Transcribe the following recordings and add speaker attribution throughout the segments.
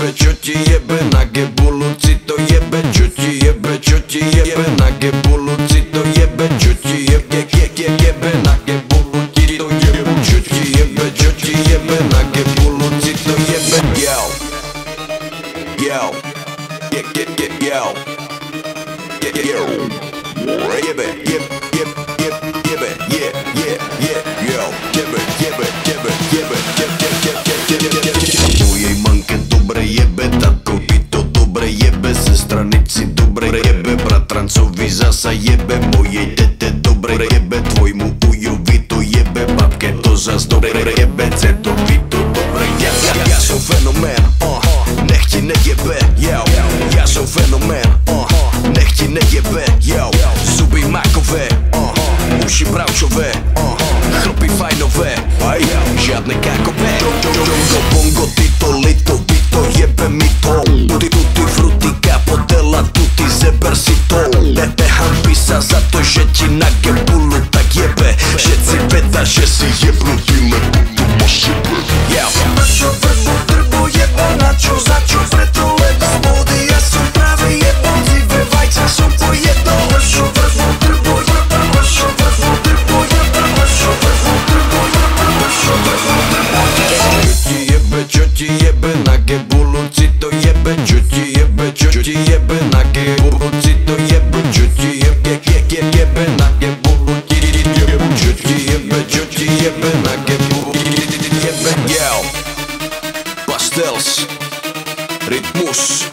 Speaker 1: Čo ti jebe, nage buluci to jebe. Čo ti jebe, nage buluci to jebe. Čo ti jebe, nage buluci to jebe. Čo ti jebe, nage buluci to jebe. Yo, yo, yo, yo, jebe, jebe, yo, mojej manke dobre jebe, tatkovi to dobre jebe, sestranici dobre jebe, bratrancovi zasa jebe, mojej tete dobre jebe, tvojmu ujovi to jebe, babke to zas dobre jebe, cetovi to dobre jebe. Ja som fenomén, nech ti nejebe, ja som fenomén, nech ti nejebe, zuby makové, uši bravčové, chlpy fajnové, žiadne kakové. Bongo, tyto lito, to jebe mi to. Tutti frutti, capodella, tutti zeber si to. Nehanbi sa za to, že ti na gebulu tak jebe. Všetci veda, že si jebnutý, lebo to máš sebe. Prečo vrbu drbo jebe, na čo, za čo, preto lebo body. Ja som práve jebol, divé vajca som pojedol. Prečo vrbu drbo jebe, prečo vrbu drbo jebe, prečo vrbu drbo jebe, prečo vrbu drbo jebe. Čo ti jebe, nage buluci to jebe. Čo ti jebe, nage buluci to jebe. Čo ti jebe, nage buluci to jebe. Čo ti jebe, nage buluci to jebe. Yo, Pastels, Rytmus,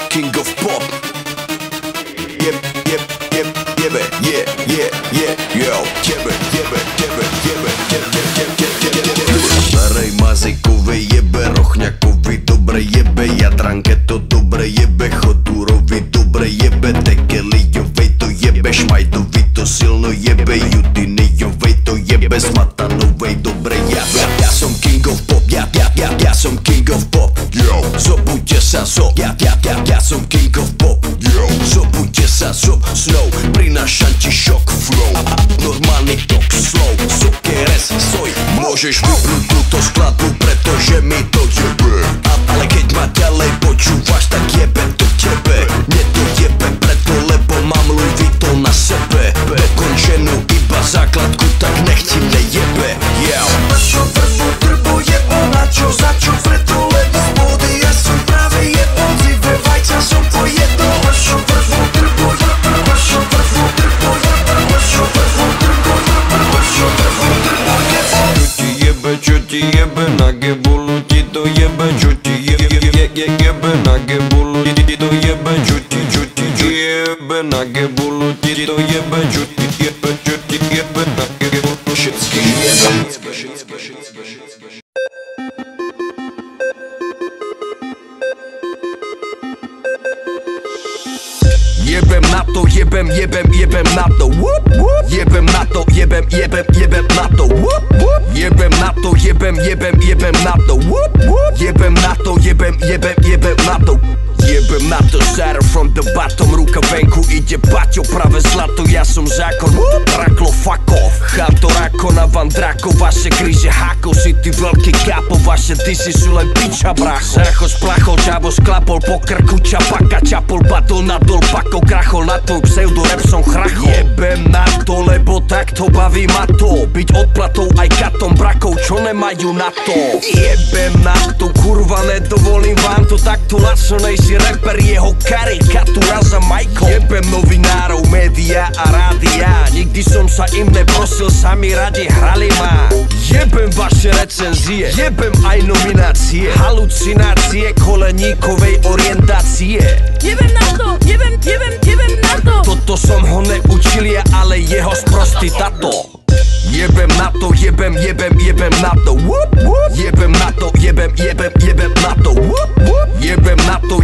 Speaker 1: King of Pop. Jebe, yo, starej mazikovi jebe, rochňakovi dobre jebe, Jadranke to dobre jebe, Chodúrovi dobre jebe, Tekelijovej to jebe, Šmajdovi to silno jebe, Judinijovej to jebe, Smatanovej dobre jebe. Ja som King of Pop, ja som King of Pop, yo, zobuďte sa zo, ja som King of Pop, yo, zobuďte sa zo, snow, prinášam ti šok flow, normálny tok slow, sokeres, soj, môžeš vypnúť túto skladbu, pretože mi to jebe. Ale keď ma ďalej počúvaš, tak jebe to tebe. Mne to jebe preto, lebo mám Louis Vuitton na sebe. Dokončenú iba základku, tak nech ti nejebe. Prečo vrbu drbo jebo, na čo, za čo, preto lebo body. Ja som práve jebol, divé vajca som pojedol. Prečo vrbu drbo jebe, prečo vrbu drbo jebe, prečo vrbu drbo jebe, prečo vrbu drbo jebe. Čo ti jebe, nage buluci to jebe. Čo ti jebe, nage buluci to jebe. Čo ti jebe, nage buluci to jebe. Čo ti jebe, nage buluci všetky jebe. Jebem na to, jebem na to, jebem na to, jebem na to, jebem na to, jebem na to, jebem na to, jebem na to. Jebem na to, starter from the bottom, ruka venku, ide Paťo, práve zlato, ja som zákon. Raklo, fuck off, cháto rakona, van drako, vaše kríže hákov, si ty veľký kápo, vaše disy sú len piča, bracho. Sracho splachol, čavo sklapol, po krku čapaka, čapol, batol, nadol, pako, krachol, na tvoj pseudo rap som chrachol. Jebem na to, lebo takto baví ma to, byť odplatou aj katom brakov, čo nemajú na to. Jebem na to, kurva, nedovolím vám to, takto lačnejší rapper, jeho karikatúra za Michael. Jebem novinárov, média a rádia, nikdy som sa im neprosil, sami radi hrali ma. Jebem vaše recenzie, jebem aj nominácie, halucinácie koleníkovej orientácie.
Speaker 2: Jebem na to, jebem na to.
Speaker 1: Toto som ho neučil ja, ale jeho sprostý tato. Jebem na to, jebem na to, jebem na to, jebem na to, jebem na to, jebem na to, jebem na to,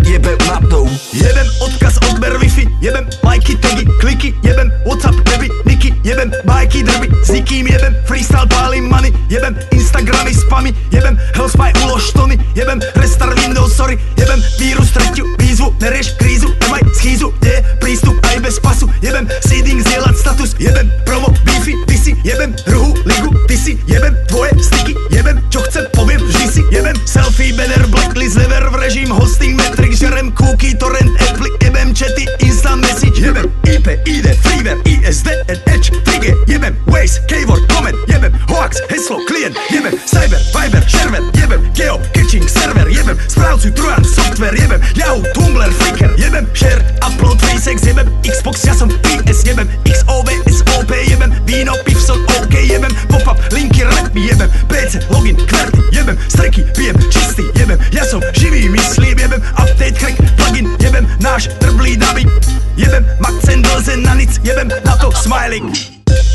Speaker 1: jebem na to.
Speaker 3: Jebem odkaz, odber Wi-Fi, jebem majky, tagy, kliky, jebem WhatsApp, weby, niky, jebem bajky, drby, s nikým jebem jebem freestyle, pálím money, jebem Instagramy, spamy, jebem Hellspy, ulož tony, jebem restart Windows, sorry, jebem vírus, treťu výzvu, nerieš krízu, nemaj schýzu, je prístup aj bez pasu, jebem seeding, zdieľať status, jebem promo, beefy, ty si, jebem druhú ligu, ty si, jebem tvoje sticky, jebem čo chcem, poviem vždy si, jebem selfie, banner, blacklist, never v režim, hosting, metric, žerem cookie, torrent, apply, jebem chaty, instant message, jebem IP, ID, freeware, ISD, Edge, trigger, jebem Waze, keyword, comment, jebem hoax, heslo, klient, jebem cyber, viber, shareware, jebem geo, catching, server, jebem správcu, trojan, software, jebem Yahoo, Tumblr, Flickr, jebem share, upload, facex, jebem Xbox, ja som PS, jebem XOV, SOP, jebem víno, pivson, OK, jebem pop-up, linky, rap, jebem PC, login, kverty, jebem streky, pijem čistý, jebem ja som živý, myslím, jebem update, crack, plugin, jebem náš trblý dubbing, jebem Maxen, Dlzen, na nic, jebem na to smiling.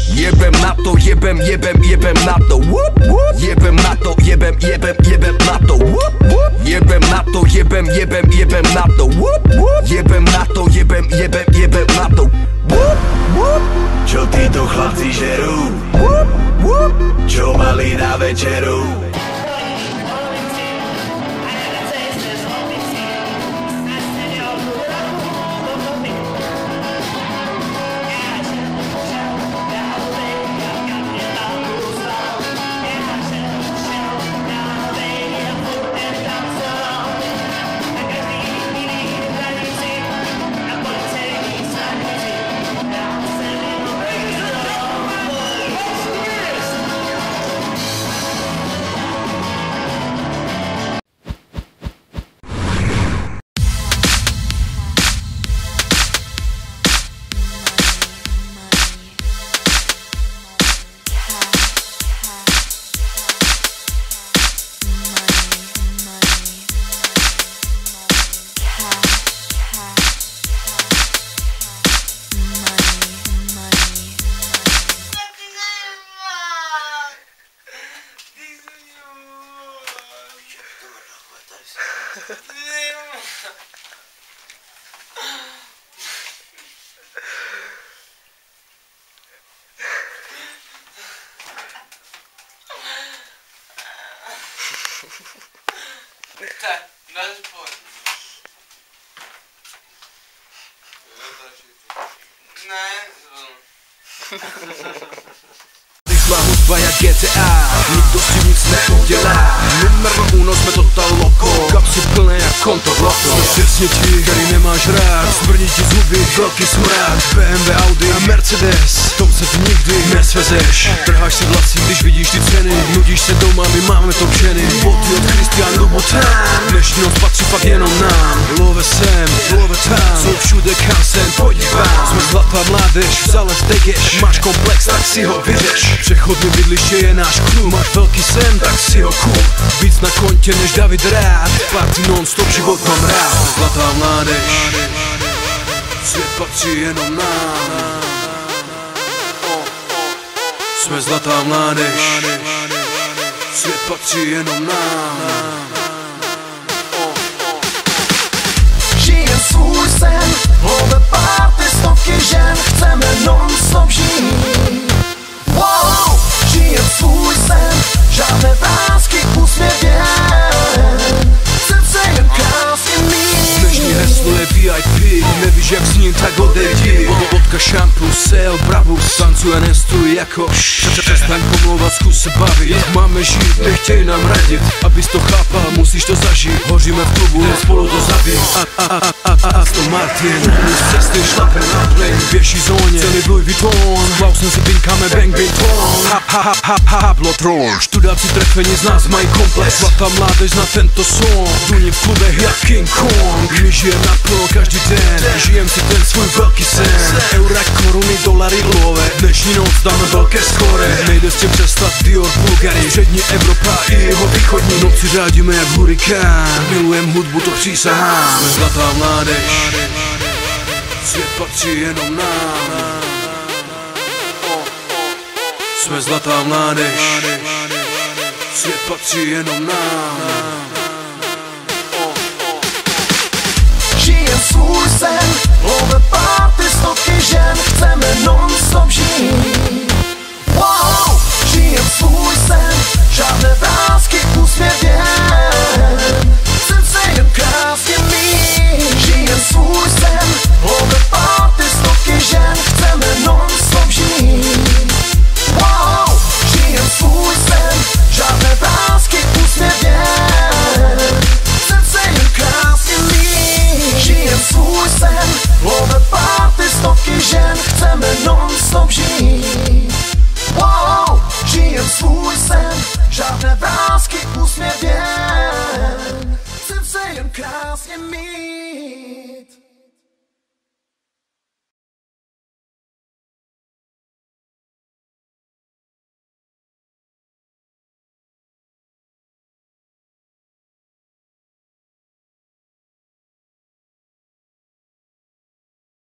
Speaker 4: Jebem na to, jebem na to, whoop, whoop. Jebem na to, jebem na to, whoop, whoop. Jebem na to, jebem na to, whoop, whoop. Jebem na to, jebem na to, whoop, whoop.
Speaker 3: Čo títo chlapci žerú?
Speaker 4: Whoop, whoop.
Speaker 3: Čo mali na večeru?
Speaker 4: Vyšla hudba jak GTA, nikdo si nic neudělá. Numero uno, jsme total loko, kapsy plné jak konto v loto. Jsme přesně ti, který nemáš rád, smrdí ti zuby, velký smrad. BMW, Audi a Mercedes, tom se ty nikdy nesvezeš. Trháš si vlasy, když vidíš ty ceny, nudíš se doma, my máme to ženy. Boty od Christian Louboutin, dnešní noc patří fakt jenom nám. Love sem, love tam, jsou všude kam sem podívám. Jsme zlatá mládež, vzale vtegeš, máš komplex, tak si ho vyřeš. Přechodný bydliště je náš klub, máš velký sen, tak si ho kup. Víc na kontě než David Rád, party non-stop, život mám rád. Zlatá mládež, svět patří jenom nám. Jsme zlatá mládež, svět patří jenom nám.
Speaker 5: Žijem svůj sen, love party, stovky žen, chceme non-stop žít. Wow, žijem svůj sen, žádné vrásky, úsměv jen, srdce jen krásně mít.
Speaker 4: Dnešní heslo je VIP, nevíš jak s ním, tak odejdi. Vodka, šampus, sale, bravus, tancuje, nestůj jako přestaň pomlouvat, zkus se bavit. Jak máme žít, nechtěj nám radit, abys to chápal, musíš to zažít. Hoříme v klubu, spolu to zabít. Aston Martin, z cesty šlape na plyn, v pěší zóně, celý Louis Vuitton. Klausem si pinkáme bang bang Haplotron. Študáci trefení z nás mají komplex, zlatá mládež na tento song. Duní v klubech jak King Kong, my žijeme naplno každý den, žijem si ten svůj velký sen. Eura, koruny, dolary, love, dnešní noc dáme velké skóre. Nejde s tím přestat, Dior, Bulgari, přední Evropa i jeho východní. Noci řádíme jak hurikán, milujem hudbu, to přísahám. Jsme zlatá mládež, svět patří jenom nám. Jsme zlatá mládež, svět patří jenom nám.
Speaker 5: Žijem svůj sen, love party, stovky žen, chceme non-stop žít. Wow,